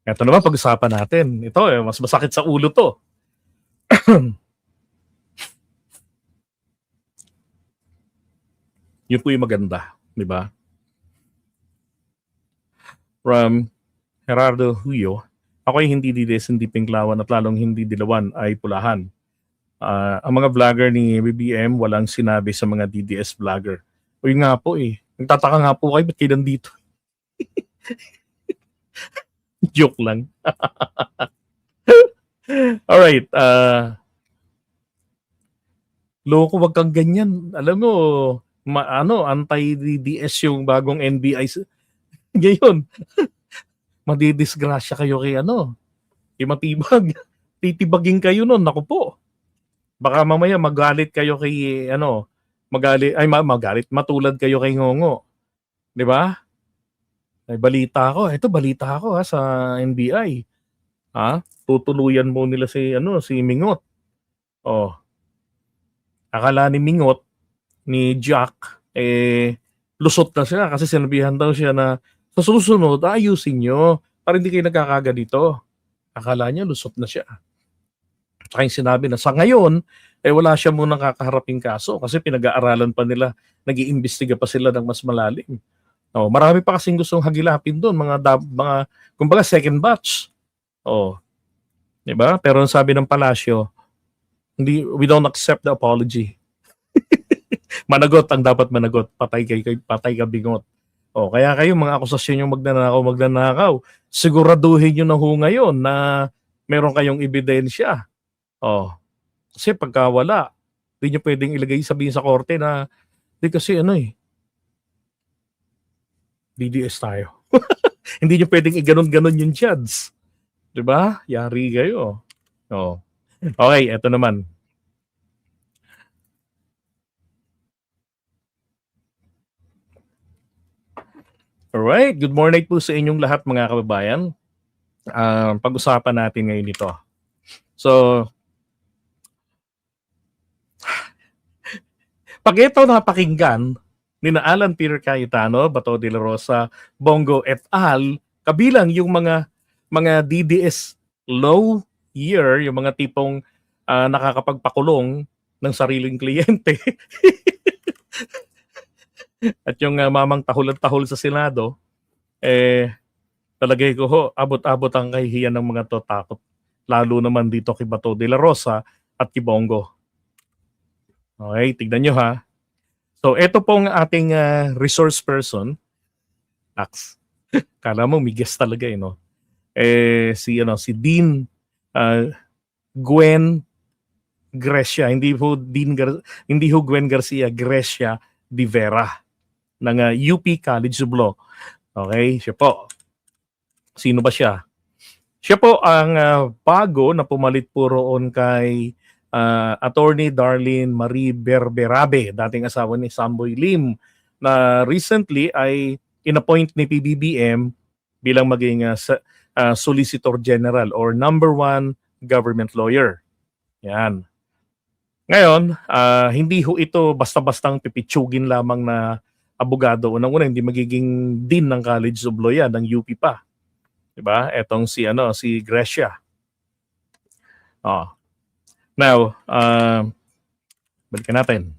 Ito naman pag-usapan natin. Ito mas masakit sa ulo 'to. Yun po yung maganda, 'di ba? From Gerardo Huyo, "Ako'y hindi DDS, hindi pinklawan at lalong hindi dilawan ay pulahan. Ang mga vlogger ni BBM walang sinabi sa mga DDS vlogger." O yun nga po eh. Nagtataka nga po kayo ba't kayo nandito? Joke lang. Alright, loko wag kang ganyan. Alam mo, anti-DDS yung bagong NBI. Ngayon, madidisgrasya kayo kay kay Matibag. Titibagin kayo nun, naku po. Baka mamaya magalit kayo kay matulad kayo kay Ngongo. 'Di ba? May balita ako sa NBI. Tutuluyan mo nila si Mingot. Oh. Akala ni Mingot ni Jack lusot na siya kasi sinabihan daw siya na sa susunod ayusin nyo para hindi kayo nagkakaganito. Akala niya lusot na siya. Tsaka yung sinabi na sa ngayon, wala siya munang kakaharaping kaso kasi pinag-aaralan pa nila, nag-iimbestiga pa sila ng mas malalim. Marami pa kasing gustong hagilapin doon, mga kumbaga second batch. 'Di ba? Pero ang sabi ng palasyo, we don't accept the apology. Managot ang dapat managot, patay ka bingot. Kaya kayo mga akusasyon yung magnanakaw, siguraduhin niyo na ho ngayon na meron kayong ebidensya. Kasi pagka wala, hindi niyo pwedeng sabihin sa korte na di kasi DDS tayo. Hindi niyo pwedeng iganon-ganon yung judge. 'Di ba? Yari kayo. Okay, eto naman. Alright, good morning po sa inyong lahat mga kababayan. Pag-usapan natin ngayon ito. So, pag ito napakinggan ni Alan Peter Cayetano, Bato de la Rosa, Bongo et al., kabilang yung mga DDS lawyer, yung mga tipong nakakapagpakulong ng sariling kliyente at yung mamang tahol sa Senado, talagay ko ho, abot-abot ang kahihiyan ng mga to, takot. Lalo naman dito kay Bato de la Rosa at kay Bongo. Okay, tignan nyo ha. So, ito pong ating resource person. Ax. Kala mo, may guest talaga no? Si Dean Gwen Grecia. Hindi ho Gwen Garcia, Grecia de Vera ng UP College of Law. Okay, siya po. Sino ba siya? Siya po ang bago na pumalit po roon kay Attorney Darlene Marie Berberabe, dating asawa ni Samboy Lim, na recently ay inappoint ni PBBM bilang maging Solicitor General or number 1 government lawyer. Yan. Ngayon, hindi ho ito basta-bastang pipitsugin lamang na abogado. Unang-una, hindi magiging dean ng College of Law yan, ng UP pa. Diba? Etong si Grecia. Now, balikan natin.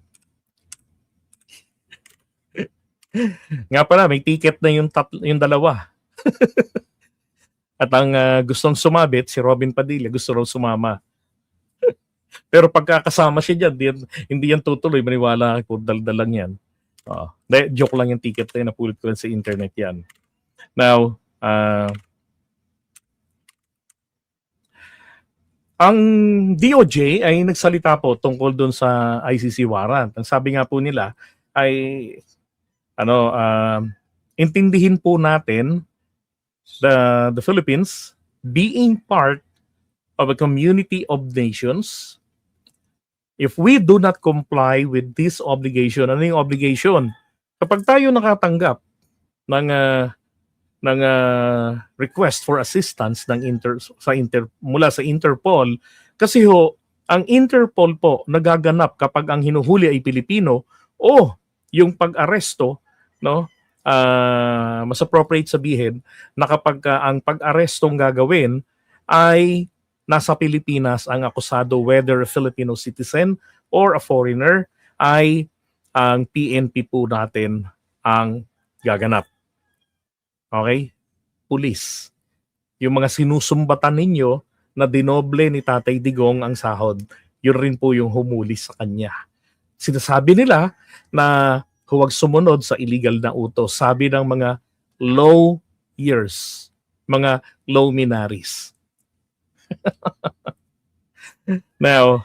Nga pala, may ticket na yung dalawa. At ang gustong sumabit, si Robin Padilla, gusto raw sumama. Pero pagkakasama siya dyan, hindi yan tutuloy. Maniwala ko, daldal lang yan. Joke lang yung ticket na yun, napulit ko lang sa internet yan. Now, ang DOJ ay nagsalita po tungkol doon sa ICC warrant. Ang sabi nga po nila ay intindihin po natin the Philippines being part of a community of nations. If we do not comply with this obligation, ano yung obligation? Kapag tayo nakatanggap ng request for assistance mula sa Interpol, kasi ang Interpol po nagaganap kapag ang hinuhuli ay Pilipino o yung pag-aresto mas appropriate sabihin na kapag ang pag-arestong gagawin ay nasa Pilipinas ang akusado, whether a Filipino citizen or a foreigner, ay ang PNP po natin ang gaganap. Okay? Pulis. Yung mga sinusumbatan ninyo na dinoble ni Tatay Digong ang sahod, yun rin po yung humuli sa kanya. Sinasabi nila na huwag sumunod sa illegal na utos. Sabi ng mga lawyers, mga luminaries. Now,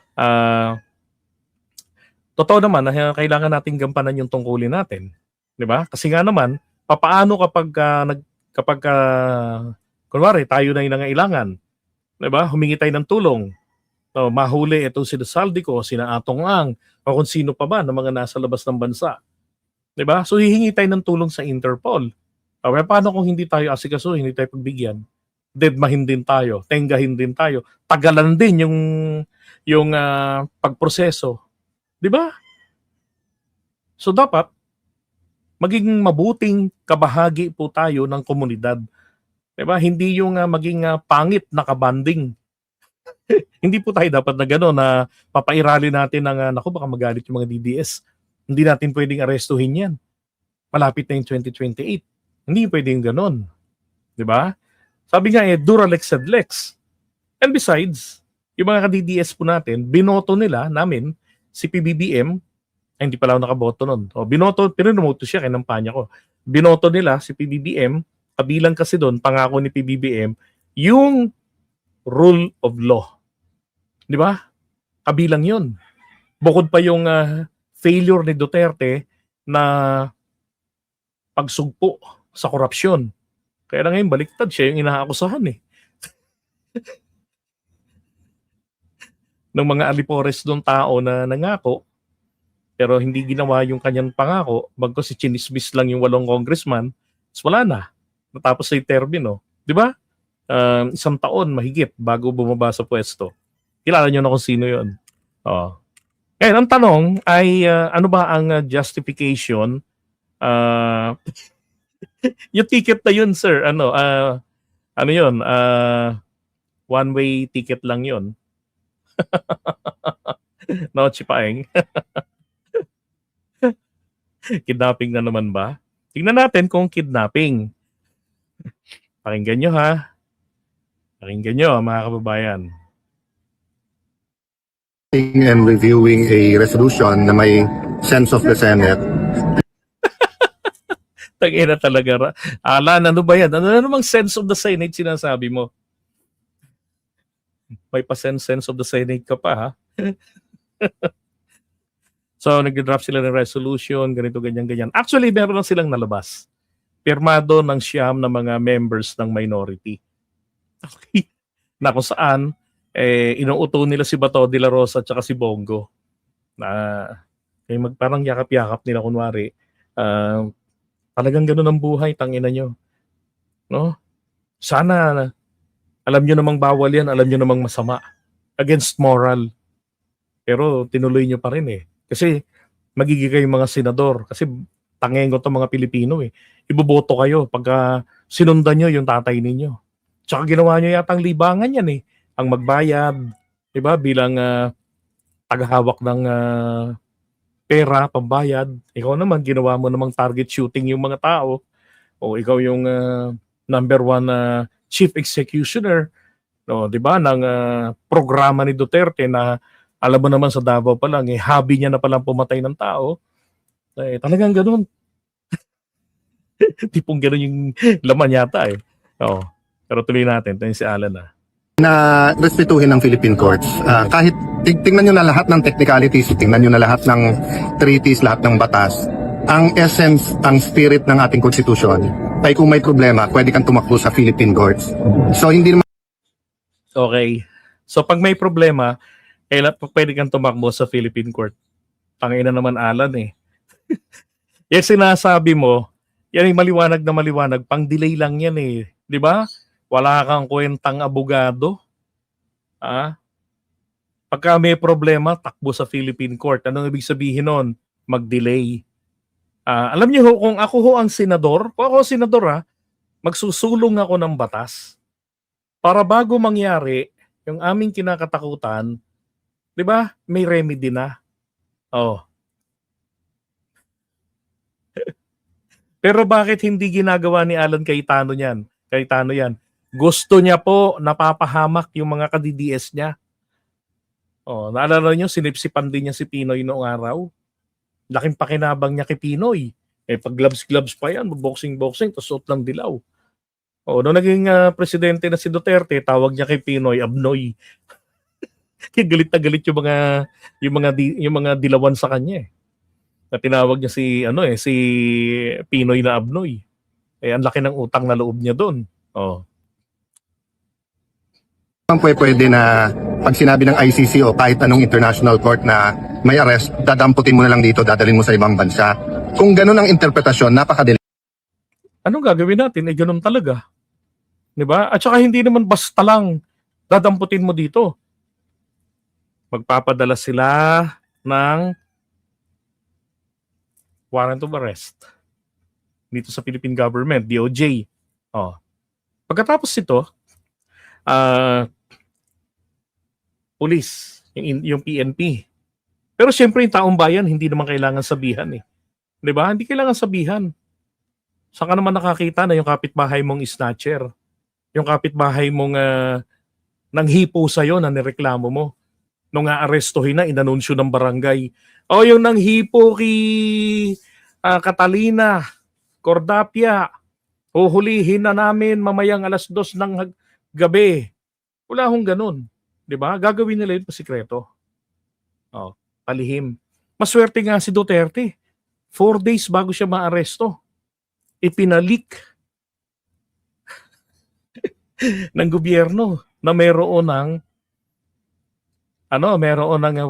totoo naman na kailangan nating gampanan yung tungkulin natin. 'Di ba? Kasi nga naman, papaano kapag kunwari tayo na yung nangailangan, 'di ba? Humingi tayo ng tulong. So, mahuli itong si Saldi ko, sina Atong Ang, o kung sino pa ba ng mga nasa labas ng bansa. 'Di ba? So hihingi tayo ng tulong sa Interpol. Okay, paano kung hindi tayo asikaso, hindi tayo pagbigyan? Deadmahin din tayo, tenggahin din tayo, tagalan din yung pagproseso. 'Di ba? So dapat maging mabuting kabahagi po tayo ng komunidad. 'Di ba? Hindi yung maging pangit na kabanding. Hindi po tayo dapat na gano'n na papairali natin ng naku baka magalit yung mga DDS. Hindi natin pwedeng arestuhin 'yan. Malapit na yung 2028. Hindi pwedeng gano'n. 'Di ba? Sabi nga dura lex sed lex. And besides, yung mga ka-DDS po natin, binoto nila namin si PBBM, ay hindi pala ako nakaboto nun. O, binoto, pininomoto siya, kinampanya ko. Binoto nila si PBBM, kabilang kasi doon, pangako ni PBBM, yung rule of law. Di ba? Kabilang yun. Bukod pa yung failure ni Duterte na pagsugpo sa korupsyon. Kaya na ngayon, baliktad siya yung inaakusahan eh. Ng mga alipores doon tao na nangako, pero hindi ginawa yung kanyang pangako, bagkus si chinismis lang yung 8 congressman, so wala na. Natapos sa termino. Di ba? Isang taon mahigit bago bumaba sa pwesto. Kilala nyo na kung sino yun. Oh. Ngayon, ang tanong ay ano ba ang justification? Yung ticket na yun, sir, ano yun? One-way ticket lang yun. No, Chipaeng. Kidnapping na naman ba? Tingnan natin kung kidnapping. Pakinggan nyo ha. Pakinggan nyo mga kababayan. And reviewing a resolution na may sense of the Senate. Tangina talaga. Alan, ano ba yan? Ano namang sense of the Senate sinasabi mo? May pa-sense of the Senate ka pa ha? So, nag-draft sila ng resolution, ganito, ganyan. Actually, meron lang silang nalabas. Pirmado ng siyam na mga members ng minority. Okay. Na kung saan, inuuto nila si Bato de la Rosa at saka si Bongo. Parang yakap-yakap nila kunwari. Talagang ganun ang buhay, tangina nyo. No? Sana, alam nyo namang bawal yan, alam nyo namang masama. Against moral. Pero tinuloy nyo pa rin eh. Kasi magiging kayo mga senador. Kasi tangengo to mga Pilipino eh. Iboboto kayo pagka sinundan nyo yung tatay ninyo. Tsaka ginawa nyo yatang libangan yan eh. Ang magbayad, diba, bilang tagahawak ng pera, pambayad. Ikaw naman, ginawa mo namang target shooting yung mga tao. O ikaw yung number 1 chief executioner, no, 'di ba, ng programa ni Duterte na alam mo naman sa Davao pa lang hobby niya na palang pumatay ng tao. Talagang ganoon. Tipong ganoon yung laman yata eh. Oo. Pero tuloy natin, tayo si Alan na respetuhin ng Philippine courts. Kahit tingnan nyo na lahat ng technicalities, tingnan nyo na lahat ng treaties, lahat ng batas, ang essence, ang spirit ng ating constitution ay kung may problema, pwede kang tumakbo sa Philippine courts. So hindi naman... Okay. So pag may problema, pwede kang tumakbo sa Philippine court. Tangina naman Alan eh. Yung sinasabi mo, yan ay maliwanag na maliwanag, pang delay lang yan eh. Di ba? Wala kang kwentang abogado. Pagka may problema, takbo sa Philippine court. Anong ibig sabihin nun? Mag-delay. Alam niyo ho, kung ako ho ang senador, kung ako ang senador magsusulong ako ng batas para bago mangyari yung aming kinakatakutan, 'di ba? May remedy na. Oh. Pero bakit hindi ginagawa ni Alan Cayetano niyan? Cayetano 'yan. Gusto niya po napapahamak yung mga ka-DDS niya. Oh, naalala niyo sinipsipan din niya si Pinoy noong araw. Laking pakinabang niya kay Pinoy. Pag gloves pa yan, boxing-boxing, tapos suot lang dilaw. O, nung naging presidente na si Duterte, tawag niya kay Pinoy, Abnoy. Kaya galit na galit yung mga dilawan sa kanya Na tinawag niya si Pinoy na Abnoy. Ang laki ng utang na loob niya doon. Oh. Pwede na pag sinabi ng ICC o kahit anong international court na may arrest, dadamputin mo na lang dito, dadalhin mo sa ibang bansa. Kung ganun ang interpretasyon, napakadali. Anong gagawin natin? Ganun talaga. 'Di ba? At saka hindi naman basta lang dadamputin mo dito. Magpapadala sila ng warrant of arrest dito sa Philippine government, DOJ. Oh. Pagkatapos ito, police, yung PNP. Pero siyempre yung taong bayan, hindi naman kailangan sabihan 'Di ba? Hindi kailangan sabihan. Saan ka naman nakakita na yung kapitbahay mong snatcher? Yung kapitbahay mong nanghipo sa'yo na nireklamo mo. Nung aarestuhin na, inanunsyo ng barangay. O yung nanghipo kay Catalina, Cordapia, huhulihin na namin mamayang 2:00 ng gabi. Wala hong ganun. 'Di ba? Gagawin nila yun pa sikreto. Oh, palihim. Maswerte nga si Duterte. 4 days bago siya maaresto, ipinalik ng gobyerno na mayroon ng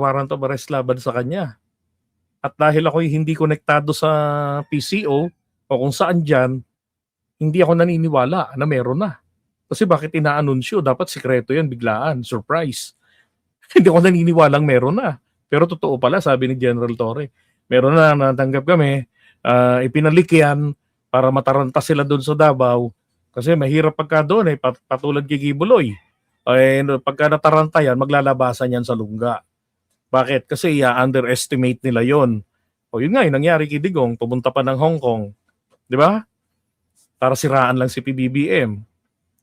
warrant of arrest laban sa kanya. At dahil ako hindi konektado sa PCO o kung saan dyan, hindi ako naniniwala na meron na. Kasi bakit inaanunsyo? Dapat sikreto yan, biglaan, surprise. Hindi ako naniniwalang meron na. Pero totoo pala, sabi ni General Torre. Meron na, natanggap kami, ipinalik yan para mataranta sila doon sa Davao. Kasi mahirap pagka doon patulad kay Gibuloy. Pagka nataranta yan, maglalabasan yan sa lungga. Bakit? Kasi underestimate nila yon. Yun nga, yung nangyari kay Digong, pumunta pa ng Hong Kong. Di ba? Para siraan lang si PBBM.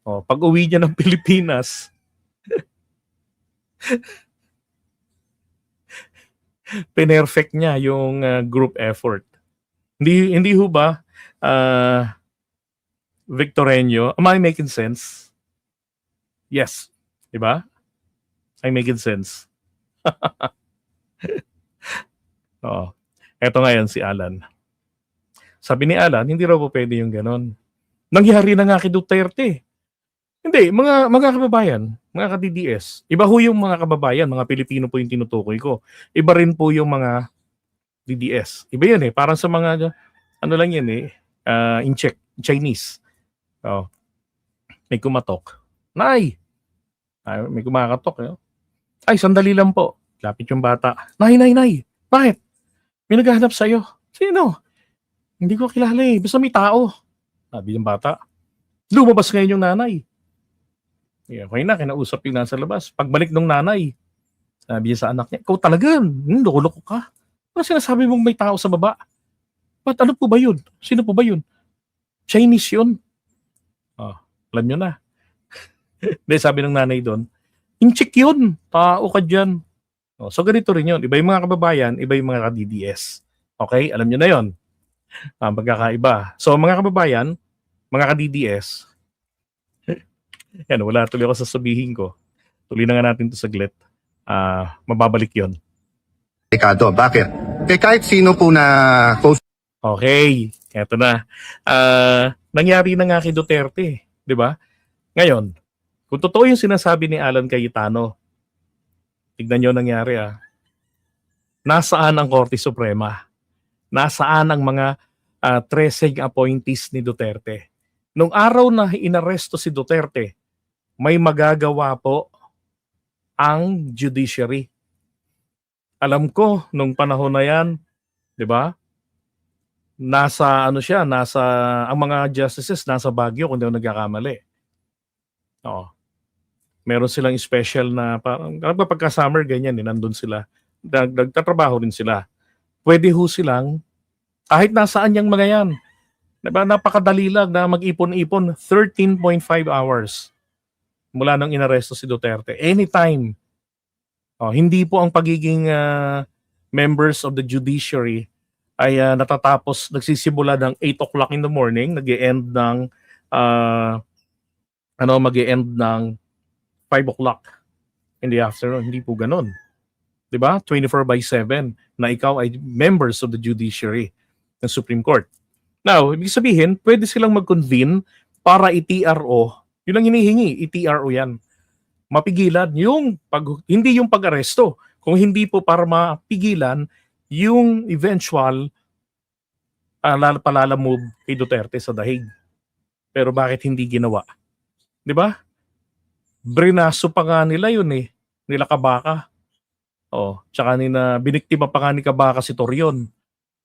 Pag uwi niya ng Pilipinas, pinerfect niya yung group effort. Hindi ho ba, Victoreño, am I making sense? Yes. Di ba? I'm making sense. Eto ngayon si Alan. Sabi ni Alan, hindi raw po pwede yung ganon. Nangyari na nga kay Duterte. Hindi, mga kababayan, mga ka-DDS, iba ho yung mga kababayan, mga Pilipino po yung tinutukoy ko. Iba rin po yung mga DDS. Iba yan parang sa mga, lang yan in Chinese. May kumatok. Nay! May kumakatok. Ay, sandali lang po. Lapit yung bata. Nay! Bakit? May naghahanap sa'yo. Sino? Hindi ko kilala Basta may tao. Sabi ng bata. Lumabas ngayon yung nanay. Okay na, kinausap yung nasa labas. Pagbalik ng nanay, sabi niya sa anak niya, ikaw talaga, loko-loko ka. Ano sinasabi mong may tao sa baba? Ba't ano po ba yun? Sino po ba yun? Chinese yun. Alam nyo na. Dahil sabi ng nanay doon, inchik yun, tao ka dyan. So ganito rin yun. Iba yung mga kababayan, iba yung mga ka-DDS. Okay? Alam nyo na yun. Magkakaiba. So mga kababayan, mga ka-DDS, yan, wala tuloy ako sasabihin ko. Tuloy na nga natin ito saglit. Mababalik yon. Ricardo, bakit? Kahit sino po na post. Okay, eto na. Nangyari na nga kay Duterte, di ba? Ngayon, kung totoo yung sinasabi ni Alan Cayetano, tignan nyo nangyari Nasaan ang Korte Suprema? Nasaan ang mga 13 appointees ni Duterte? Nung araw na inaresto si Duterte, may magagawa po ang judiciary. Alam ko, nung panahon na yan, di ba? nasa ano siya, ang mga justices nasa Baguio kung di ako nagkakamali. Oo. Meron silang special na parang pagka summer ganyan nandun sila. Nagtatrabaho rin sila. Pwede ho silang kahit nasaan yang mga yan. Diba, napakadali lang na mag-ipon-ipon 13.5 hours mula nang inaresto si Duterte. Anytime. Hindi po ang pagiging members of the judiciary ay nagsisimula ng 8 o'clock in the morning, nag-e-end ng mag-e-end ng 5 o'clock in the afternoon. Hindi po ganun. 'Di ba? 24/7 na ikaw ay members of the judiciary ng Supreme Court. Now, ibig sabihin, pwede silang mag-convene para i-TRO. Yun ang hinihingi, i-TRO yan. Mapigilan hindi yung pag-aresto, kung hindi po para mapigilan yung eventual palalamove kay Duterte sa dahig. Pero bakit hindi ginawa? 'Di ba? Brinaso pa nga nila yun nila Kabaka. Tsaka biniktima pa nga ni Kabaka si Torion.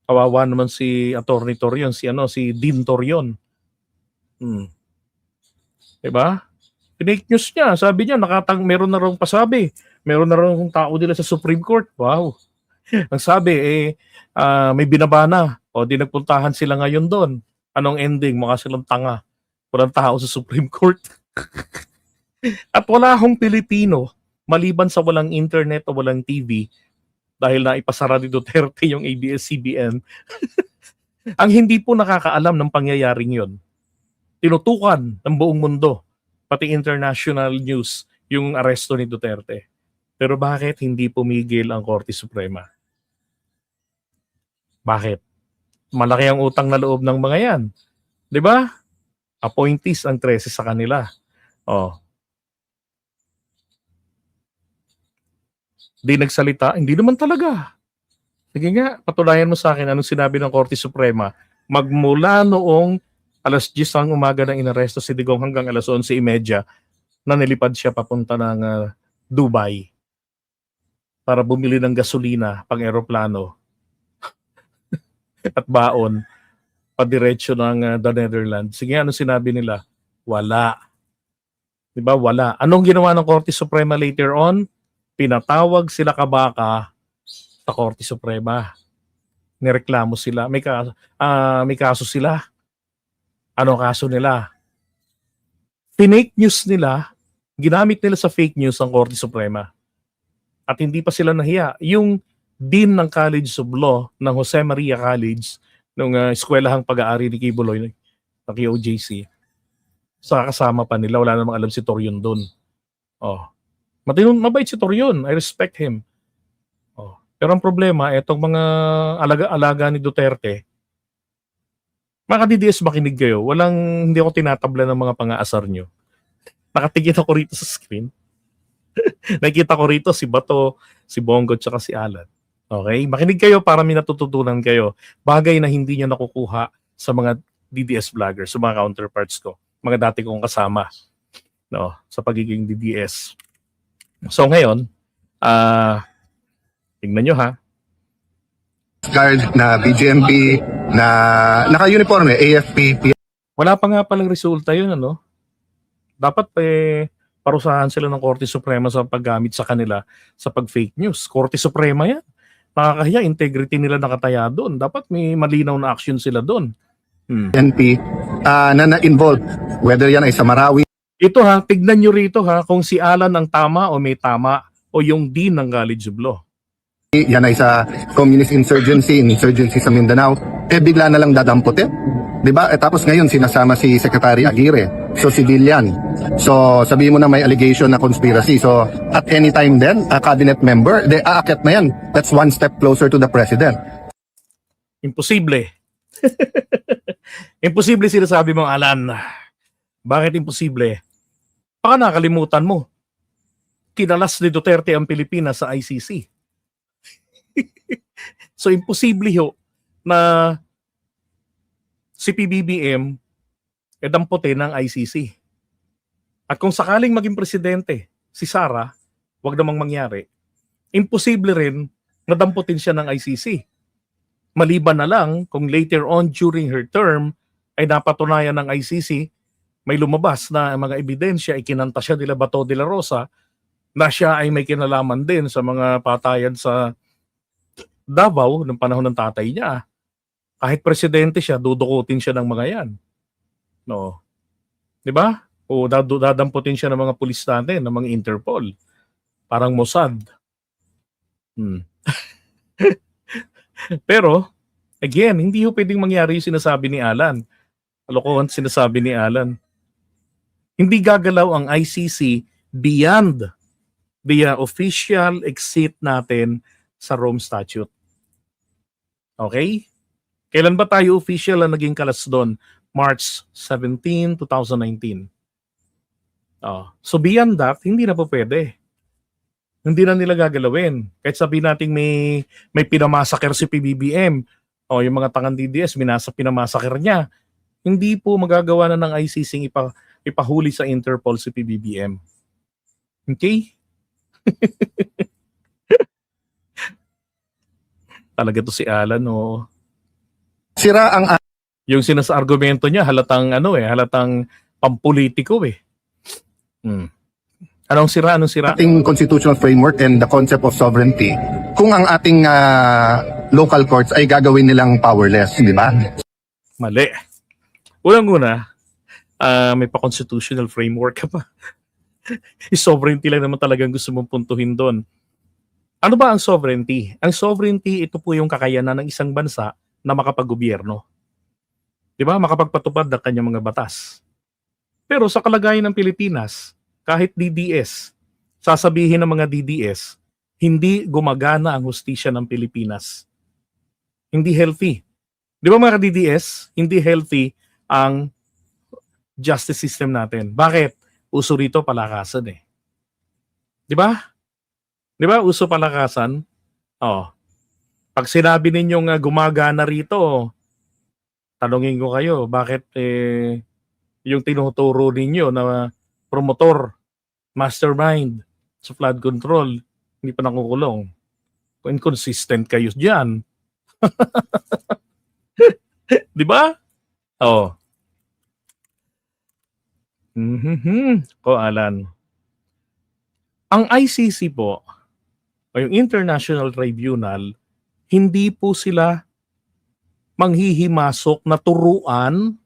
Kawawa naman si Attorney Torion, si Dean Torion. 'Di ba? Fake news niya. Sabi niya meron na raw pasabi. Meron na raw tao nila sa Supreme Court. Wow. Ang sabi may binabana. Di nagpuntahan sila ngayon doon. Anong ending? Mukha silang tanga. Walang tao sa Supreme Court. At wala hong Pilipino maliban sa walang internet o walang TV dahil na ipasara ni Duterte yung ABS-CBN. Ang hindi po nakakaalam ng pangyayaring yon. Tinutukan ng buong mundo, pati international news, yung aresto ni Duterte. Pero bakit hindi pumigil ang Korte Suprema? Bakit? Malaki ang utang na loob ng mga yan. 'Di ba? Appointees ang 13 sa kanila. Di nagsalita, hindi naman talaga. Sige nga, patunayan mo sa akin anong sinabi ng Korte Suprema. Magmula noong 10:00 ng umaga ng inaresto si Digong hanggang 11:30 na nilipad siya papunta ng Dubai para bumili ng gasolina pang eroplano at baon padiretso ng the Netherlands. Sige, anong sinabi nila? Wala. Diba? Wala. Anong ginawa ng Korte Suprema later on? Pinatawag sila Kabaka sa Korte Suprema. Nireklamo sila. May kaso sila. Ano kaso nila? Fake news nila, ginamit nila sa fake news ang Korte Suprema. At hindi pa sila nahiya. Yung Dean ng College of Law ng Jose Maria College, nung eskwelahang pag-aari ni Kibuloy, ng KOJC, sa kasama pa nila, wala namang alam si Torion doon. Mabait si Torion. I respect him. Pero ang problema, etong mga alaga-alaga ni Duterte, mga DDS makinig kayo, hindi ako tinatabla ng mga pang-aasar nyo. Nakatigit ako rito sa screen. Nakita ko rito si Bato, si Bongo, tsaka si Alan. Okay? Makinig kayo para may natututunan kayo. Bagay na hindi nyo nakukuha sa mga DDS vloggers, sa mga counterparts ko. Mga dati kong kasama sa pagiging DDS. So ngayon, tingnan nyo ha. Guard na BGMP na naka-uniforme, AFP. Wala pa nga palang resulta yun, Dapat parusahan sila ng Korte Suprema sa paggamit sa kanila sa pag-fake news. Korte Suprema yan. Nakakahiya, integrity nila nakataya doon. Dapat may malinaw na action sila doon. NP na na-involved, whether yan ay sa Marawi. Ito tignan nyo rito kung si Alan ang tama o may tama o yung Dean ng College of Law. Yan ay sa communist insurgency sa Mindanao, bigla na lang dadamputin. Diba? Tapos ngayon sinasama si Secretary Aguirre. So civilian. So sabihin mo na may allegation na conspiracy. So at any time then, a cabinet member, aakyat na yan. That's one step closer to the president. Imposible. Imposible sinasabi mo, Alan. Bakit imposible? Baka nakalimutan mo. Kinalas ni Duterte ang Pilipinas sa ICC. So imposible na si PBBM damputin ng ICC. At kung sakaling maging presidente si Sara, wag namang mangyari, imposible rin na damputin siya ng ICC. Maliban na lang kung later on during her term ay napatunayan ng ICC, may lumabas na mga ebidensya, ikinanta siya nila Bato de la Rosa na siya ay may kinalaman din sa mga patayan sa Davao ng panahon ng tatay niya. Kahit presidente siya, dudukutin siya ng mga yan. No. 'Di ba? O dadamputin siya ng mga pulis natin, ng mga Interpol. Parang Mossad. Pero, again, hindi ho pwedeng mangyari yung sinasabi ni Alan. Kalokohan sinasabi ni Alan. Hindi gagalaw ang ICC beyond the official exit natin sa Rome Statute. Okay? Kailan ba tayo official na naging kalas doon? March 17, 2019. So beyond that, hindi na po pwede. Hindi na nila gagalawin. Kahit sabihin natin may pinamasaker si PBBM o yung mga tangang DDS, pinamasaker niya, hindi po magagawa na ng ICC ipahuli sa Interpol si PBBM. Okay? Talaga to si Alan, o Sira ang yung argumento niya halatang halatang pampolitiko eh. Anong sira? ating constitutional framework and the concept of sovereignty kung ang ating local courts ay gagawin nilang powerless, di ba? Mali. Unang-una, may pa-constitutional framework ka pa. Sovereignty lang naman talagang gusto mong puntuhin doon. Ano ba ang sovereignty? Ang sovereignty, ito po yung kakayanan ng isang bansa na makapag-gobyerno. Di ba? Makapagpatupad ng kanyang mga batas. Pero sa kalagayan ng Pilipinas, kahit DDS, sasabihin ng mga DDS, hindi gumagana ang hustisya ng Pilipinas. Hindi healthy. Di ba mga DDS, hindi healthy ang justice system natin. Bakit? Uso rito palakasan eh. Di ba? Di ba? Uso palakasan. Pag sinabi ninyong gumagana rito, tanungin ko kayo, bakit yung tinuturo ninyo na promotor, mastermind sa flood control, hindi pa nakukulong? Inconsistent kayo dyan. Di ba? Ko Alan. Ang ICC po, o yung International Tribunal, hindi po sila manghihimasok na turuan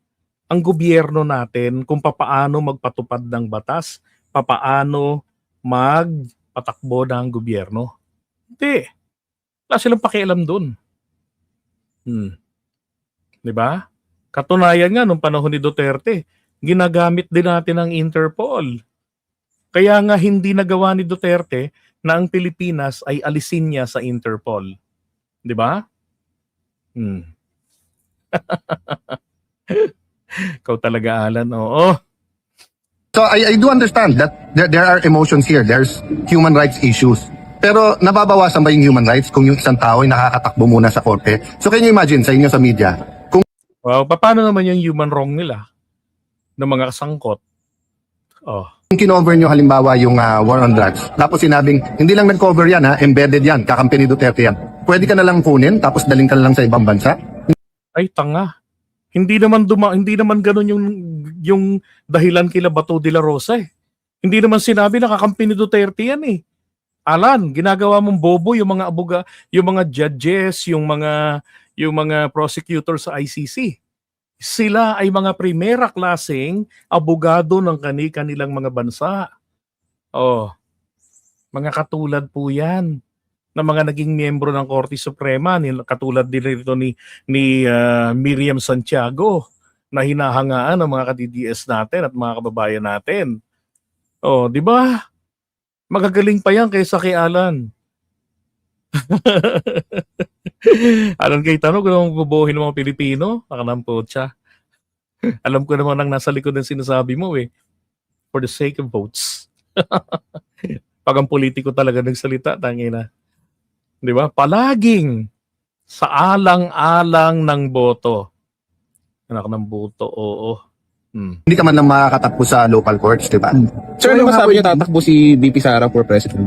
ang gobyerno natin kung papaano magpatupad ng batas, papaano magpatakbo ng gobyerno. Hindi. Wala silang pakialam dun. Diba? Katunayan nga, nung panahon ni Duterte, ginagamit din natin ang Interpol. Kaya nga hindi nagawa ni Duterte na ang Pilipinas ay alisin niya sa Interpol. Diba? Ikaw talaga, Alan. Oo. So I do understand that there are emotions here. There's human rights issues. Pero nababawasan ba yung human rights kung yung isang tao ay nakakatakbo muna sa korte? So can you imagine sa inyo sa media, kung paano naman yung human wrong nila ng mga kasangkot? kinover nyo halimbawa yung war on drugs, tapos sinabing, hindi lang nag-cover yan embedded yan, kakampi ni Duterte yan. Pwede ka na lang kunin, tapos daling ka na lang sa ibang bansa? Ay, tanga. Hindi naman ganun yung dahilan kila Bato de la Rosa eh. Hindi naman sinabi na kakampi ni Duterte yan eh. Alan, ginagawa mong bobo yung mga yung mga judges, yung mga prosecutor sa ICC. Sila ay mga primera klaseng abogado ng kanilang mga bansa. Mga katulad po yan na mga naging miyembro ng Korte Suprema, katulad din rito ni Miriam Santiago na hinahangaan ng mga ka-DDS natin at mga kababayan natin. Di ba? Magagaling pa yan kaysa kay Alan. Alan, kayo tanong kung anong bubuhin ng mga Pilipino, nakanampot siya. Alam ko naman ang nasa likod ng sinasabi mo eh. For the sake of votes. Pag ang politiko talaga nagsalita, tangina. Di ba? Palaging sa alang-alang ng boto. Anak ng boto, oo. Hindi ka man lang makakatakbo sa local courts, di ba? Sir, ano masabi niyo tatakbo si VP Sara for president?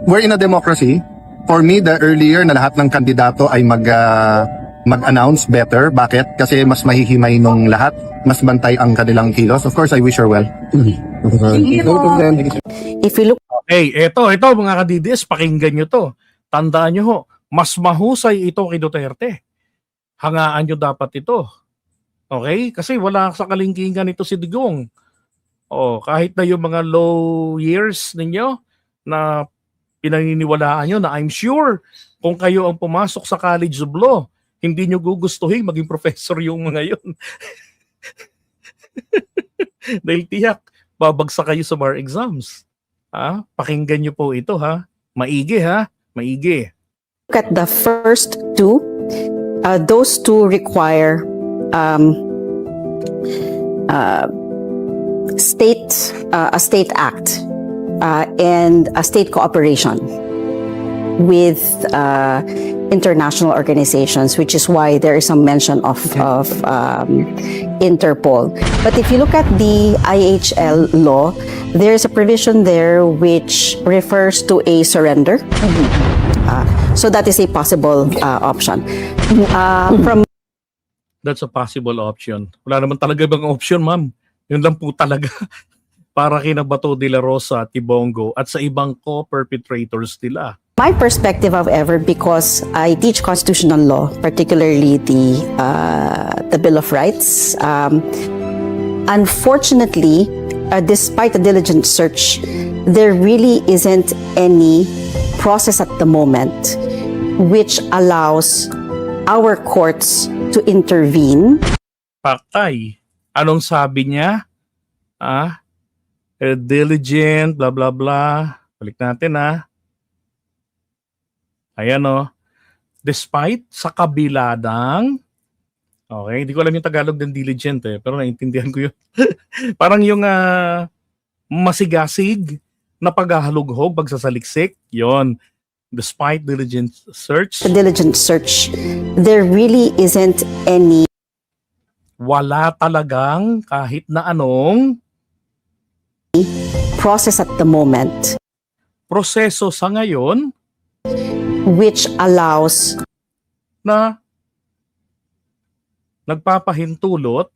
We're in a democracy. For me, the earlier na lahat ng kandidato ay mag-announce better. Bakit? Kasi mas mahihimay nung lahat, mas bantay ang kanilang kilos. Of course, I wish her well. If we look Hey, eto mga ka-DDS, pakinggan nyo to. Tandaan nyo ho, mas mahusay ito kay Duterte. Hangaan nyo dapat ito. Okay? Kasi wala sa kalingkingan ito si Digong. Kahit na yung mga low years ninyo na pinaniniwalaan nyo na I'm sure kung kayo ang pumasok sa College of Law, hindi nyo gugustuhin maging professor yung mga yun. Dahil tiyak, babagsak kayo sa bar exams. Pakinggan nyo po ito ha. Maigi ha. Maigi. at the first two, those two require a state act and a state cooperation with international organizations, which is why there is some mention of Interpol. But if you look at the IHL law, there's a provision there which refers to a surrender. So that is a possible option. From That's a possible option. Wala naman talaga ibang option, ma'am. Yun lang po talaga. Para kina Bato de la Rosa at Bongo at sa ibang co-perpetrators nila. my perspective, however, because I teach constitutional law, particularly the Bill of Rights, unfortunately, despite a diligent search, there really isn't any process at the moment which allows our courts to intervene. Patay. Anong sabi niya? Diligent, blah, blah, blah. Balik natin Ayan despite sa kabila ng, okay, hindi ko alam yung Tagalog ng diligent pero naiintindihan ko yun. Parang yung masigasig na paghahalughog, pagsasaliksik, yon. Despite diligent search, The diligent search, there really isn't any wala talagang kahit na anong process at the moment proseso sa ngayon which allows na nagpapahintulot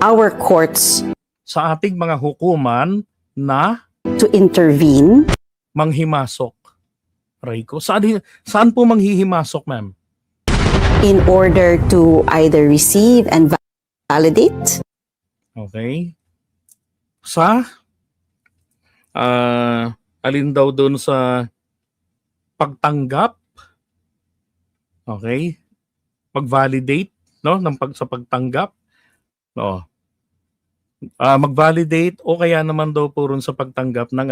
our courts sa ating mga hukuman na to intervene manghimasok. Aray ko. Saan po manghihimasok, ma'am? in order to either receive and validate Okay. Sa alin daw doon sa pagtanggap, okay, mag-validate, no, sa pagtanggap, no, mag-validate o kaya naman daw po rin sa pagtanggap ng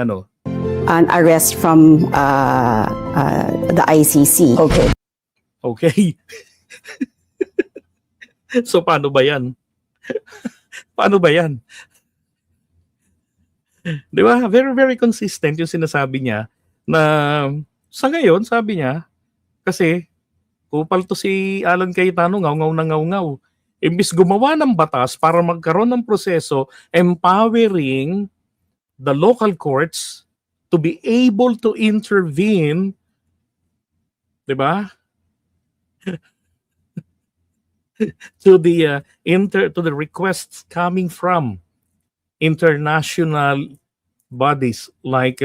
an arrest from the ICC. Okay. okay. So paano ba yan? Paano ba yan? Di ba? Very, very consistent yung sinasabi niya na sa ngayon, sabi niya, kasi kupal to si Alan Cayetano, ngaw-ngaw na ngaw-ngaw. Imbis gumawa ng batas para magkaroon ng proseso empowering the local courts to be able to intervene, di ba? to the requests coming from international bodies like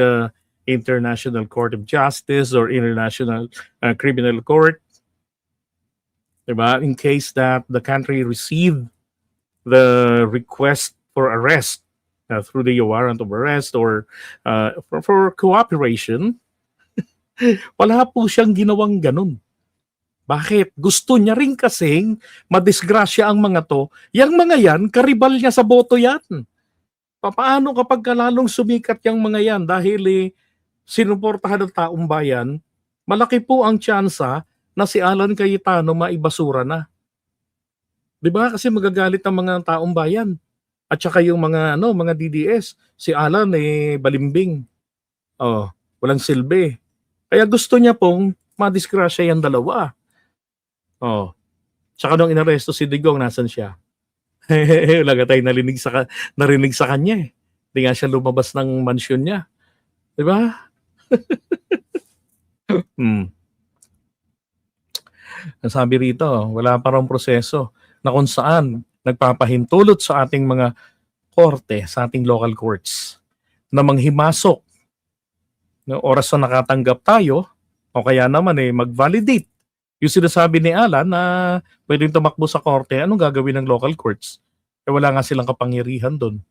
International Court of Justice or International Criminal Court, diba? In case that the country received the request for arrest through the warrant of arrest or for cooperation, wala po siyang ginawang ganun. Bakit? Gusto niya rin kasing madisgrasya ang mga to. Yang mga yan, karibal niya sa boto yan. Paano kapag lalong sumikat yung mga yan dahil sinuportahan ng taong bayan, malaki po ang tsansa na si Alan Cayetano maibasura na. 'Di ba? Kasi magagalit ang mga taong bayan. At saka yung mga mga DDS, si Alan balimbing. Walang silbi. Kaya gusto niya pong madisgrasya yung dalawa. Tsaka nung inaresto si Digong, nasan siya? Wala ka tayo narinig sa kanya Hindi nga siya lumabas ng mansyon niya. 'Di ba? Hmm. Ang sabi rito, wala pa raw proseso na kung saan nagpapahintulot sa ating mga korte, sa ating local courts, na manghimasok ng oras na nakatanggap tayo o kaya naman mag-validate yung sinasabi ni Alan na pwedeng tumakbo sa korte, anong gagawin ng local courts? Wala nga silang kapangyarihan doon.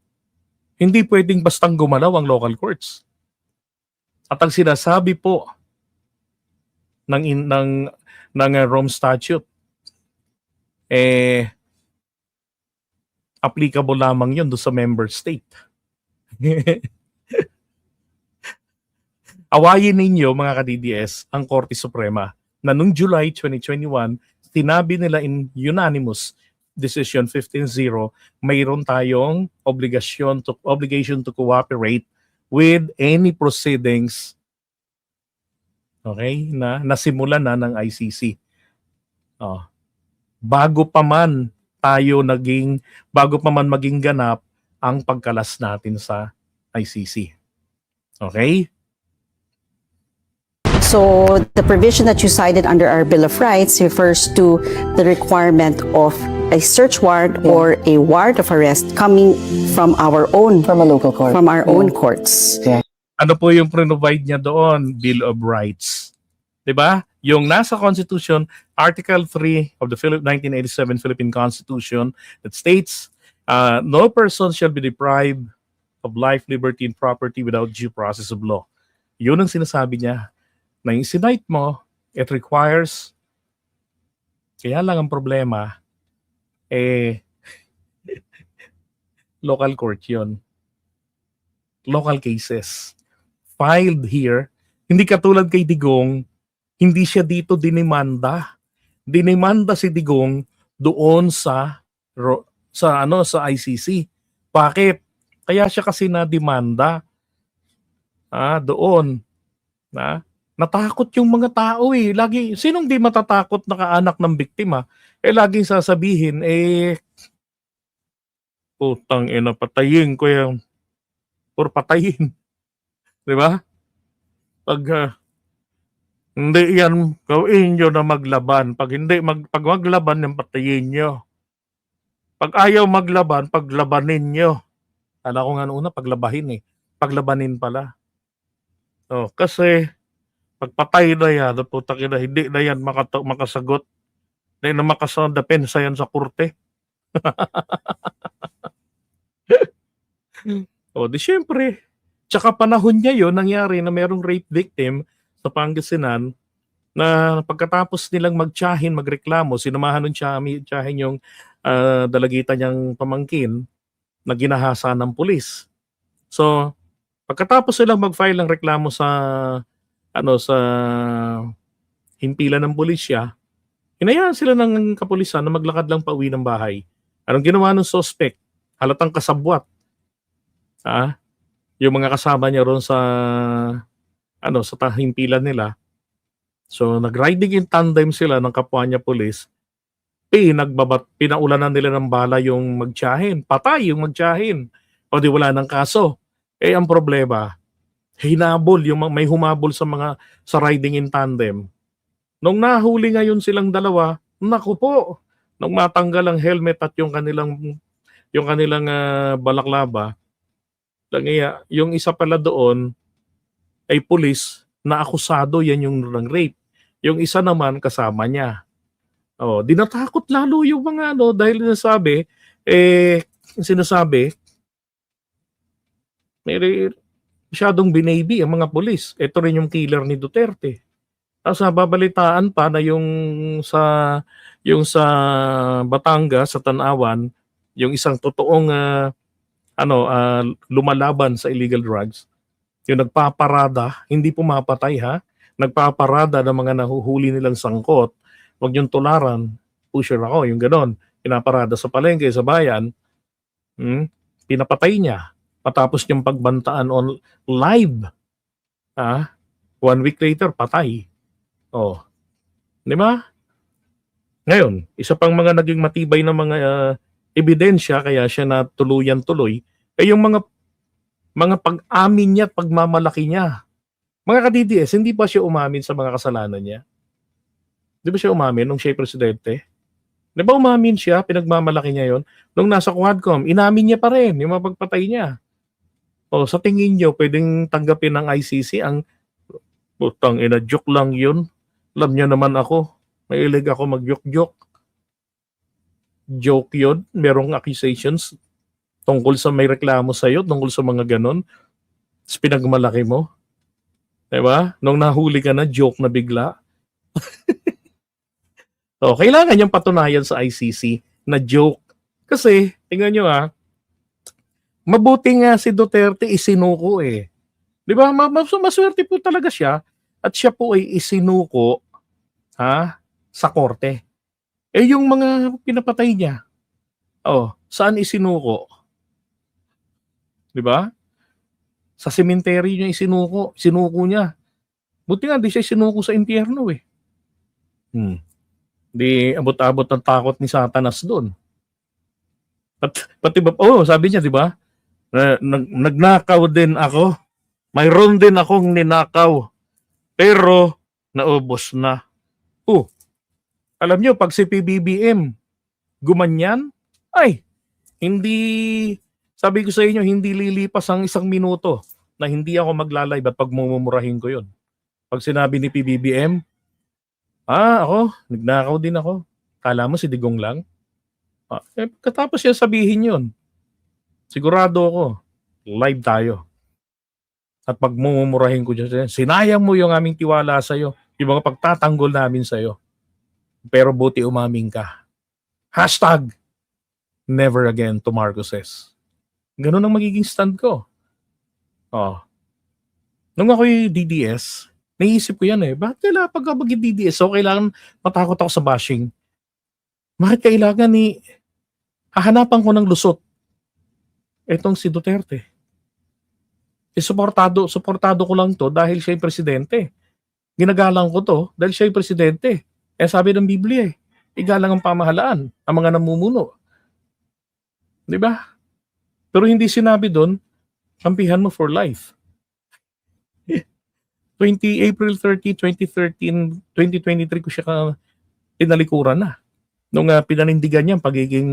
Hindi pwedeng bastang gumalaw ang local courts. At ang sinasabi po ng Rome Statute, applicable lamang yun doon sa member state. Awayin ninyo mga ka-DDS ang Korte Suprema na noong July 2021, sinabi nila in unanimous decision 15-0, mayroon tayong obligation to cooperate with any proceedings, okay, na nasimulan na ng ICC. Bago pa man maging ganap ang pagkalas natin sa ICC. Okay? So the provision that you cited under our Bill of Rights refers to the requirement of a search warrant or a warrant of arrest coming from our own, From a local court. from our own courts. Ano po yung provide niya doon? Bill of Rights. 'Di ba? Yung nasa Constitution, Article 3 of the 1987 Philippine Constitution that states, no person shall be deprived of life, liberty, and property without due process of law. Yun ang sinasabi niya. Na yung sinight mo, it requires, kaya lang ang problema, local court yun. Local cases. Filed here, hindi katulad kay Digong, hindi siya dito dinimanda. Dinimanda si Digong doon sa ICC. Bakit? Kaya siya kasi na demanda doon. Natakot yung mga tao Lagi, sinong di matatakot na kaanak ng biktima? Laging sasabihin, putang ina, patayin ko yan. Or patayin. Di ba? Pag hindi yan, gawin nyo na maglaban. Pag maglaban, yung patayin nyo. Pag ayaw maglaban, paglabanin nyo. Kala ko nga una, paglabahin Paglabanin pala. Kasi, pagpatay na yan, putang ina, hindi na yan makasagot. Hindi na makasagot, depensa yan sa korte. Di syempre. Tsaka panahon niya yun, nangyari na merong rape victim sa Pangasinan na pagkatapos nilang magreklamo, sinamahan ng tiyahin yung dalagitan niyang pamangkin na ginahasa ng pulis. So, pagkatapos silang mag-file ng reklamo sa himpilan ng pulisya, hinayaan sila ng kapulisan na maglakad lang pauwi ng bahay. Anong ginawa ng suspect? Halatang kasabwat. Yung mga kasama niya ron sa himpilan nila. So, nag-riding in tandem sila ng kapwa niya pulis. Pinaulanan nila ng bala yung magtiyahin. Patay yung magtiyahin. O di wala ng kaso. Ang problema, hinabol, may humabol sa riding in tandem. Nung nahuli ngayon silang dalawa, naku po, nung matanggal ang helmet at yung kanilang balaklava, yung isa pala doon ay pulis na akusado, yan yung rape. Yung isa naman kasama niya. Dinatakot lalo yung mga dahil sinasabi, may masyadong binaby ang mga pulis. Ito rin yung killer ni Duterte. Tapos nababalitaan pa na yung sa Batangas, sa Tanawan, yung isang totoong lumalaban sa illegal drugs, yung nagpaparada, hindi pumapatay nagpaparada ng mga nahuhuli nilang sangkot, wag yung tularan, pusher ako, yung ganon, pinaparada sa palengke, sa bayan, pinapatay niya. Matapos niyang pagbantaan on live, 1 week later, patay. Di ba? Ngayon, isa pang mga naging matibay na mga ebidensya, kaya siya na tuluyan-tuloy, yung mga pag-amin niya at pagmamalaki niya Mga ka-DDS, hindi ba siya umamin sa mga kasalanan niya? Di ba siya umamin nung siya presidente? Di ba umamin siya, pinagmamalaki niya yon? Nung nasa Quadcom, inamin niya pa rin yung mga pagpatay niya. O sa tingin niyo, pwedeng tanggapin ng ICC ang putang ina, joke lang yun. Alam niyo naman ako, mahilig ako mag-joke-joke. Joke yun, merong accusations tungkol sa may reklamo sa'yo, tungkol sa mga ganon. Tapos pinagmalaki mo. Diba? Nung nahuli ka na, joke na bigla. So, kailangan niyang patunayan sa ICC na joke. Kasi, tingnan nyo mabuti nga si Duterte isinuko eh. Di ba? Maswerte po talaga siya at siya po ay isinuko sa korte. Eh yung mga pinapatay niya, saan isinuko? Di ba? Sa cemetery niya sinuko niya. Buti nga, di siya sinuko sa impyerno eh. Di abot-abot ng takot ni Satanas doon. Pati ba, sabi niya, di ba? Nagnakaw din ako. Mayroon din akong ninakaw. Pero, naubos na. Alam niyo, pag si PBBM gumanyan, ay, hindi, sabi ko sa inyo, hindi lilipas ang 1 minuto na hindi ako magla-live at pagmumurahin ko yun. Pag sinabi ni PBBM, ako, nagnakaw din ako. Kala mo si Digong lang? Katapos siya sabihin yun, sigurado ako, live tayo. At pagmumurahin ko dyan, sinayang mo yung aming tiwala sa'yo, yung mga pagtatanggol namin sa'yo. Pero buti umamin ka. Hashtag, never again to Marcoses. Ganun ang magiging stand ko. Nung ako'y DDS, naisip ko yan bakit kailangan pag maging DDS, so kailangan matakot ako sa bashing? Bakit kailangan hahanapan ko ng lusot etong si Duterte? Suportado ko lang to dahil siya yung presidente. Ginagalang ko to dahil siya yung presidente. Sabi ng Biblia igalang ang pamahalaan, ang mga namumuno. Di ba? Pero hindi sinabi doon, kampihan mo for life. April 30, 2013, 2023 ko siya tinalikuran na. Nung pinanindigan niya ang pagiging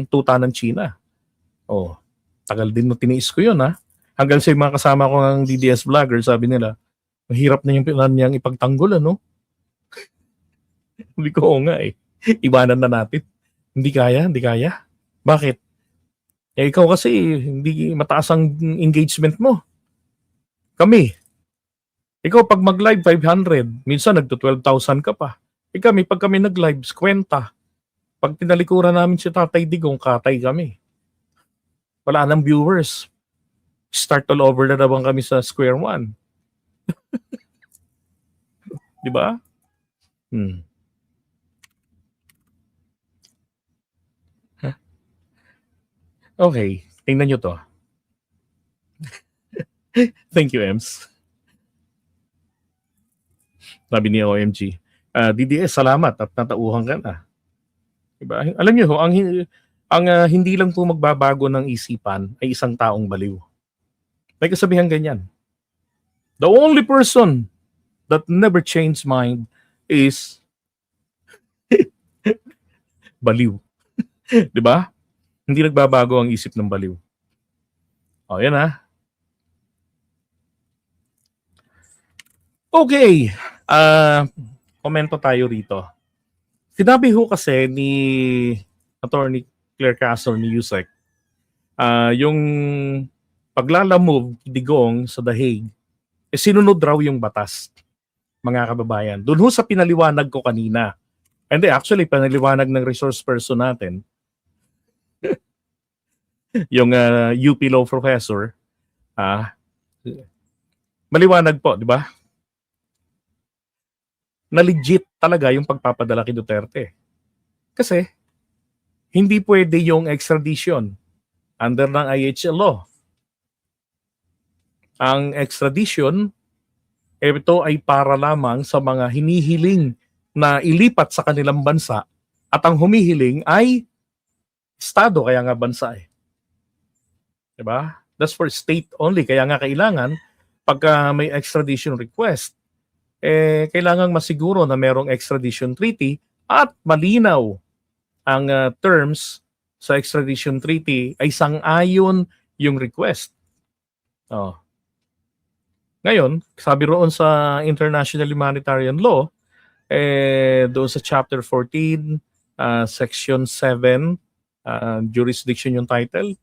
tuta ng China. Tagal din mo tiniis ko yun Hanggang sa mga kasama ko ng DDS vlogger, sabi nila, mahirap na yung plan niyang ipagtanggol, Hindi ko nga Iwanan na natin. Hindi kaya. Bakit? Ikaw kasi, hindi mataas ang engagement mo. Kami. Ikaw pag mag-live 500, minsan nagto-12,000 ka pa. Kami, pag kami nag-live, 50. Pag tinalikuran namin si Tatay Digong, katay kami. Wala nang viewers. Start all over na naman kami sa square one. Di ba? Okay, tingnan nyo to. Thank you, Ems. Sabi ni OMG. DDS, salamat at natauhan ka na. Diba? Alam niyo ang hindi lang po magbabago ng isipan ay isang taong baliw. May kasabihan ganyan. The only person that never changed mind is baliw. Diba? Hindi nagbabago ang isip ng baliw. Yan Okay. Komento tayo rito. Sinabi kasi ni Attorney Claire Castro ni Yusek, yung paglalamove Digong sa The Hague, sinunod raw yung batas, mga kababayan. Doon sa pinaliwanag ko kanina. And actually, pinaliwanag ng resource person natin, yung UP Law Professor, maliwanag po, di ba? Na legit talaga yung pagpapadala kay Duterte. Kasi, hindi pwede yung extradition under ng IHL law. Ang extradition, ito ay para lamang sa mga hinihiling na ilipat sa kanilang bansa at ang humihiling ay Estado, kaya nga bansa Diba? That's for state only. Kaya nga kailangan pagka may extradition request, kailangang masiguro na merong extradition treaty at malinaw ang terms sa extradition treaty ay sang-ayon yung request. Oh. Ngayon, sabi roon sa International Humanitarian Law, doon sa Chapter 14, Section 7, jurisdiction yung title,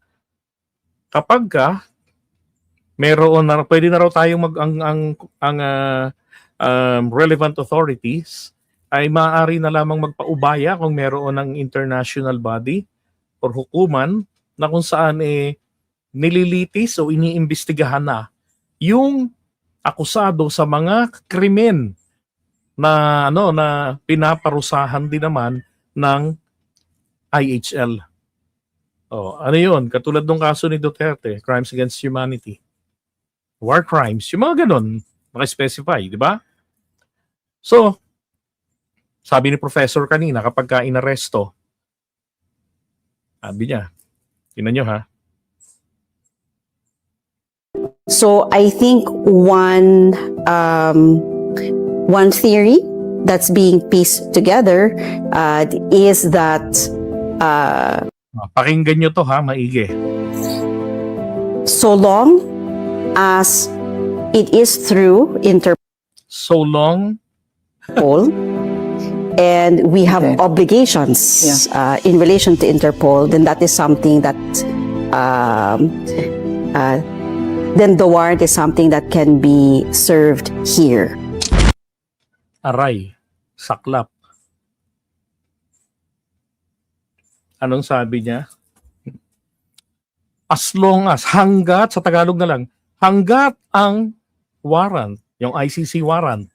kapag ka meron na pwede na raw tayong ang relevant authorities ay maaari na lamang magpaubaya kung meron ng international body or hukuman na kung saan nililitis o iniimbestigahan na yung akusado sa mga krimen na na pinaparusahan din naman ng IHL. Oh, ano 'yun? Katulad ng kaso ni Duterte, crimes against humanity. War crimes, yung mga ganun, naka-specify, di ba? So, sabi ni Professor kanina, kapag ka inaresto, sabi niya, tingnan nyo ha. So I think one theory that's being pieced together is that Pakinggan nyo to ha, maigi. so long as it is through Interpol So long, and we have Okay. obligations in relation to Interpol, then that is something that then the warrant is something that can be served here. aray, saklap. Anong sabi niya? As long as, hanggat, sa Tagalog na lang, hanggat ang warrant, yung ICC warrant,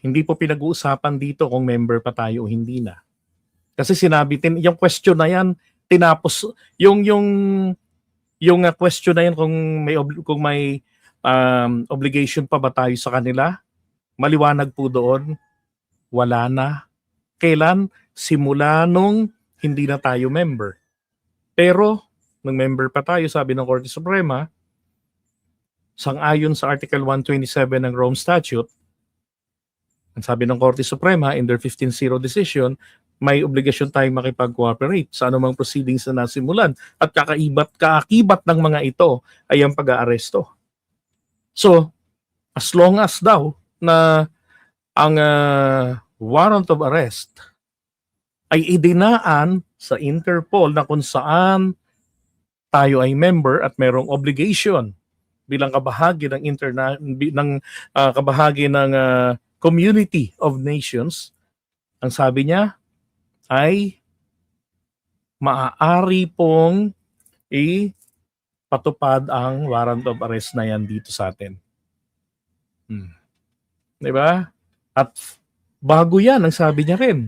hindi po pinag-uusapan dito kung member pa tayo o hindi na. Kasi sinabi, yung question na yan, tinapos, yung question na yan kung may obligation pa ba tayo sa kanila, maliwanag po doon, wala na. Kailan? Simula nung hindi na tayo member. Pero, nung member pa tayo, sabi ng Korte Suprema, sang-ayon sa Article 127 ng Rome Statute, ang sabi ng Korte Suprema in their 15-0 decision, may obligasyon tayong makipag-cooperate sa anumang proceedings na nasimulan at kaakibat ng mga ito ay ang pag-aaresto. So, as long as daw na ang warrant of arrest ay idinaan sa Interpol na kung saan tayo ay member at merong obligation bilang kabahagi ng kabahagi ng Community of Nations, ang sabi niya ay maaari pong ipatupad ang warrant of arrest na yan dito sa atin. Di ba? At bago yan, ang sabi niya rin,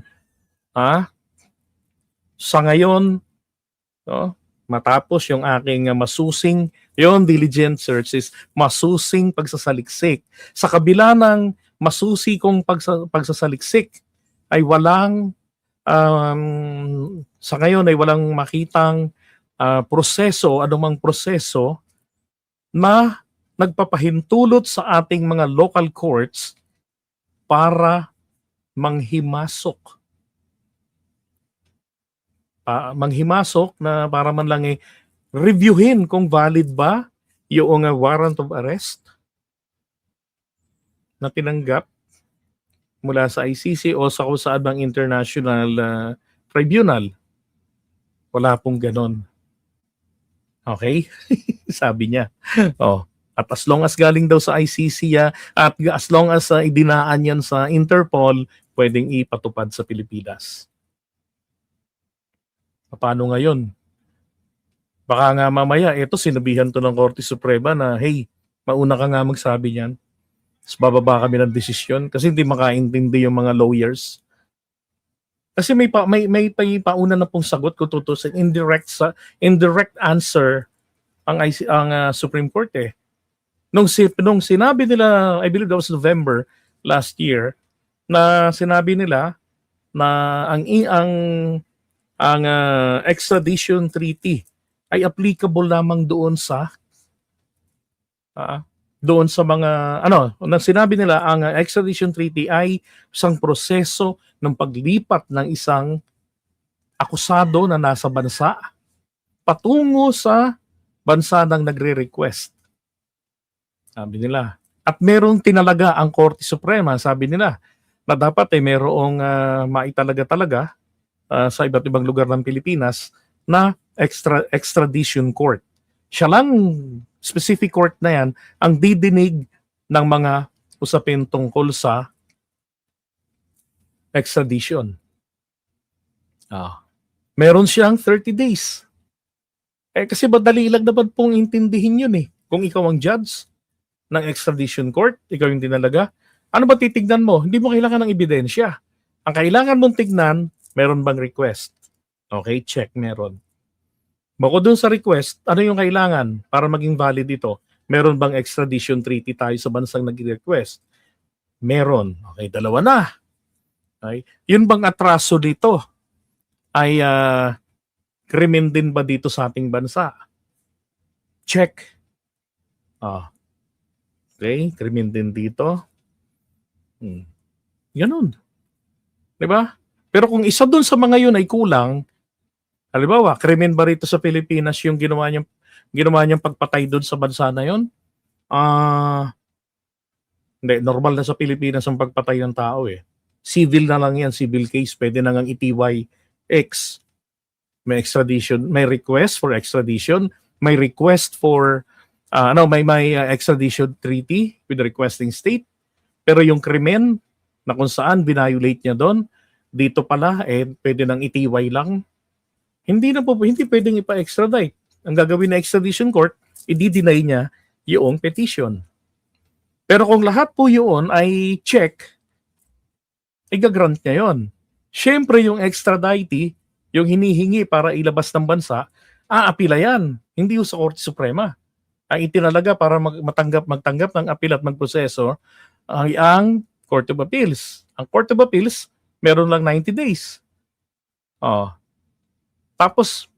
sa ngayon, matapos yung aking masusing, yung diligent search is masusing pagsasaliksik. Sa kabila ng masusi kong pagsasaliksik, ay walang, sa ngayon ay walang makitang proseso, anumang proseso na nagpapahintulot sa ating mga local courts para manghimasok na para man lang reviewin kung valid ba yung warrant of arrest na tinanggap mula sa ICC o sa kung saan bang international tribunal. Wala pong ganon. Okay? Sabi niya. At as long as galing daw sa ICC at as long as idinaan yan sa Interpol, pwedeng ipatupad sa Pilipinas. Paano ngayon? Baka nga mamaya, sinabihan to ng Korte Suprema na, hey, mauna ka nga magsabi niyan. Tapos bababa kami ng desisyon kasi hindi makaintindi yung mga lawyers. Kasi may pauna na pong sagot kung tutusin, indirect answer ang Supreme Court eh. Nung sinabi nila, I believe that was November last year, na sinabi nila na ang extradition treaty ay applicable lamang doon sa doon sa mga nang sinabi nila ang extradition treaty ay isang proseso ng paglipat ng isang akusado na nasa bansa patungo sa bansa ng nagre-request. Sabi nila. At merong tinalaga ang Korte Suprema, sabi nila, na dapat merong maitalaga-talaga sa iba't ibang lugar ng Pilipinas na extradition court. Siya lang, specific court na yan, ang didinig ng mga usapin tungkol sa extradition. Meron siyang 30 days. Kasi madali lang naman pong intindihin yun Kung ikaw ang judge ng extradition court, ikaw yung tinalaga, ano ba titignan mo? Hindi mo kailangan ng ebidensya. Ang kailangan mong tignan, meron bang request? Okay, check, meron. Bukod dun sa request, ano yung kailangan para maging valid ito? Meron bang extradition treaty tayo sa bansang nag-request? Meron. Okay, dalawa na. Okay. Yun bang atraso dito ay krimen din ba dito sa ating bansa? Check. Okay, krimen din dito. Ganun. Diba? Pero kung isa dun sa mga yun ay kulang, halimbawa, krimen ba rito sa Pilipinas yung ginawa niyang pagpatay dun sa bansa na yun? Hindi, normal na sa Pilipinas ang pagpatay ng tao Civil na lang yan, civil case, pwede na ngang i-TYX. May extradition, may request for extradition, may request for may extradition treaty with the requesting state. Pero yung krimen na kung saan binayolate niya doon, dito pala pwede nang i-TY lang. Hindi pwedeng ipa-extradite. Ang gagawin na extradition court, i-deny niya yung petition. Pero kung lahat po yun ay check, i-grant niya yun. Siyempre yung extradite, yung hinihingi para ilabas ng bansa, aapila yan. Hindi yung sa Korte Suprema. Ang itinalaga para magtanggap ng apil at magproseso ay ang Court of Appeals. Ang Court of Appeals, meron lang 90 days. Tapos,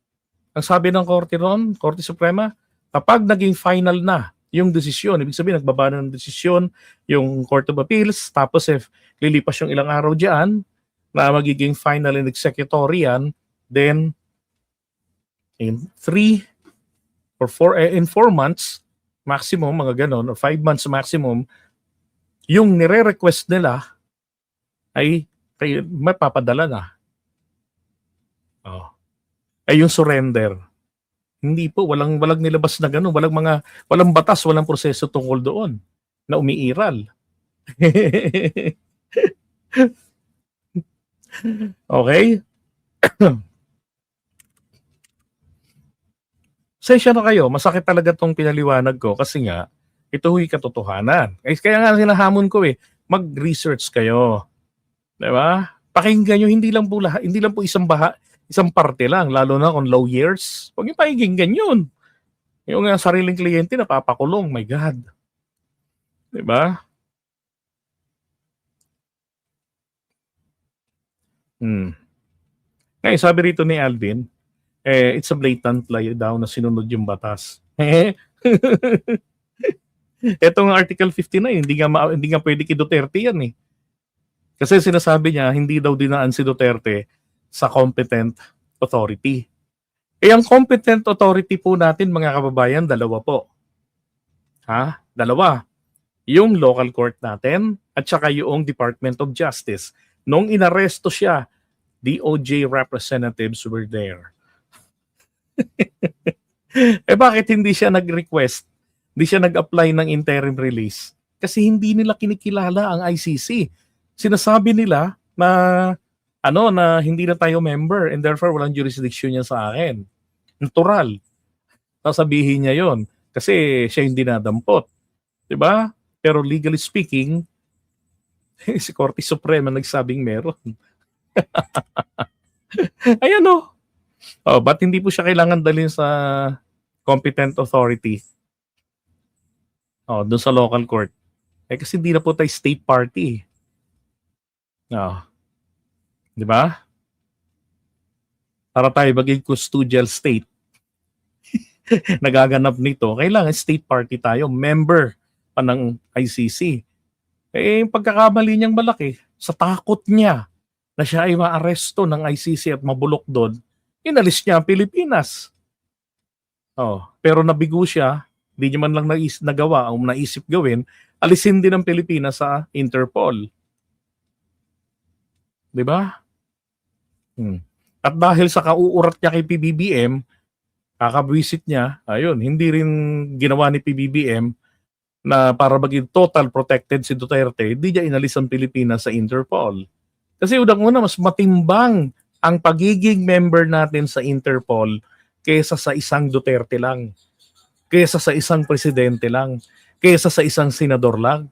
ang sabi ng Korte ron, Korte Suprema, kapag naging final na yung desisyon, ibig sabihin nagbaba na ng desisyon yung Court of Appeals, tapos lilipas yung ilang araw diyan na magiging final and executory yan, then in 3 or 4 months maximum, mga ganon, or 5 months maximum, yung nire-request nila ay mapapadala na. Yung surrender. Hindi po, walang nilabas na gano'n, walang batas, walang proseso tungkol doon na umiiral. Okay? Sensya na kayo, masakit talaga tong pinaliwanag ko kasi nga, ito huy katotohanan. Kaya nga sinahamon ko mag-research kayo. Diba? Pakinggan nyo, hindi lang po isang parte lang, lalo na kung lawyers. Huwag yung pakinggan yun. Yung sariling kliyente na papakulong, my God. Diba? Ngayon, sabi rito ni Alvin, it's a blatant lie daw na sinunod yung batas. Etong Article 59, hindi nga pwede kay Duterte yan Kasi sinasabi niya, hindi daw dinaan si Duterte sa competent authority. Ang competent authority po natin, mga kababayan, dalawa po. Dalawa. Yung local court natin at saka yung Department of Justice. Nung inaresto siya, DOJ representatives were there. Bakit hindi siya nag-request? Hindi siya nag-apply ng interim release? Kasi hindi nila kinikilala ang ICC. Sinasabi nila na na hindi na tayo member and therefore walang jurisdiction niya sa akin. Natural. Sasabihin niya yon kasi siya yung dinadampot. Diba? Pero legally speaking, si Korte Suprema nagsabing meron. Ayan ba't hindi po siya kailangan dalhin sa competent authority? Doon sa local court. Kasi hindi na po tayo state party. Di ba? Para tayo maging custodial state. Nagaganap nito, kailangan state party tayo, member pa ng ICC. Eh, yung pagkakamali niyang malaki, sa takot niya na siya ay maaresto ng ICC at mabulok doon, inalis niya ang Pilipinas. Oh, pero nabigo siya, hindi niya man lang nagawa ang naisip gawin, alisin din ang Pilipinas sa Interpol. 'Di ba? At dahil sa kauurat niya kay PBBM, kakabwisit niya, ayun, hindi rin ginawa ni PBBM na para maging total protected si Duterte, hindi niya inalis ang Pilipinas sa Interpol. Kasi unang-una, mas matimbang ang pagiging member natin sa Interpol kaysa sa isang Duterte lang, kaysa sa isang presidente lang, kaysa sa isang senador lang.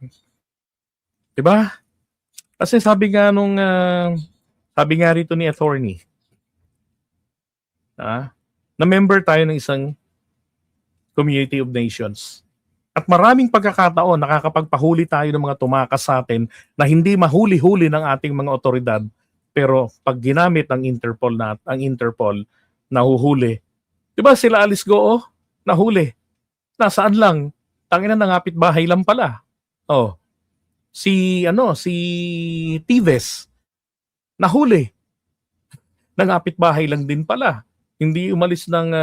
'Di ba? Kasi sabi nga rito ni attorney, na member tayo ng isang Community of Nations. At maraming pagkakataon nakakapagpahuli tayo ng mga tumakas sa atin na hindi mahuli-huli ng ating mga otoridad, pero pag ginamit ang Interpol, nahuhuli. 'Di ba sila Alice Goo, nahuli. Nasaan lang? Tangina, nangapit bahay lang pala. Oh. Si Tives, nahuli. Nangapit bahay lang din pala. Hindi umalis ng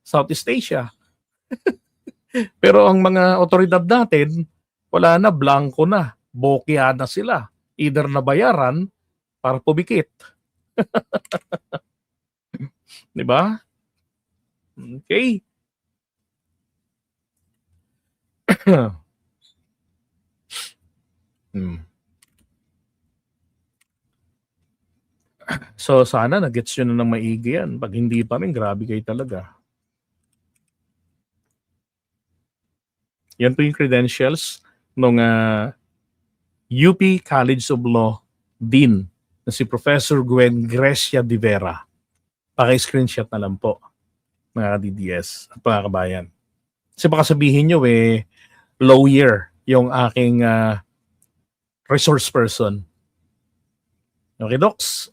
Southeast Asia. Pero ang mga otoridad natin, wala na, blanco na. Bokya na sila. Either nabayaran para pumikit. Di ba? Okay. So sana nag-gets yun na ng maigi yan. Pag hindi pa rin, grabe kayo talaga. Yan po yung credentials ng UP College of Law Dean na si Professor Gwen Grecia de Vera. Paki-screenshot na lang po, mga DDS at mga kabayan. Kasi baka sabihin nyo, lawyer yung aking resource person. Okay, Docs?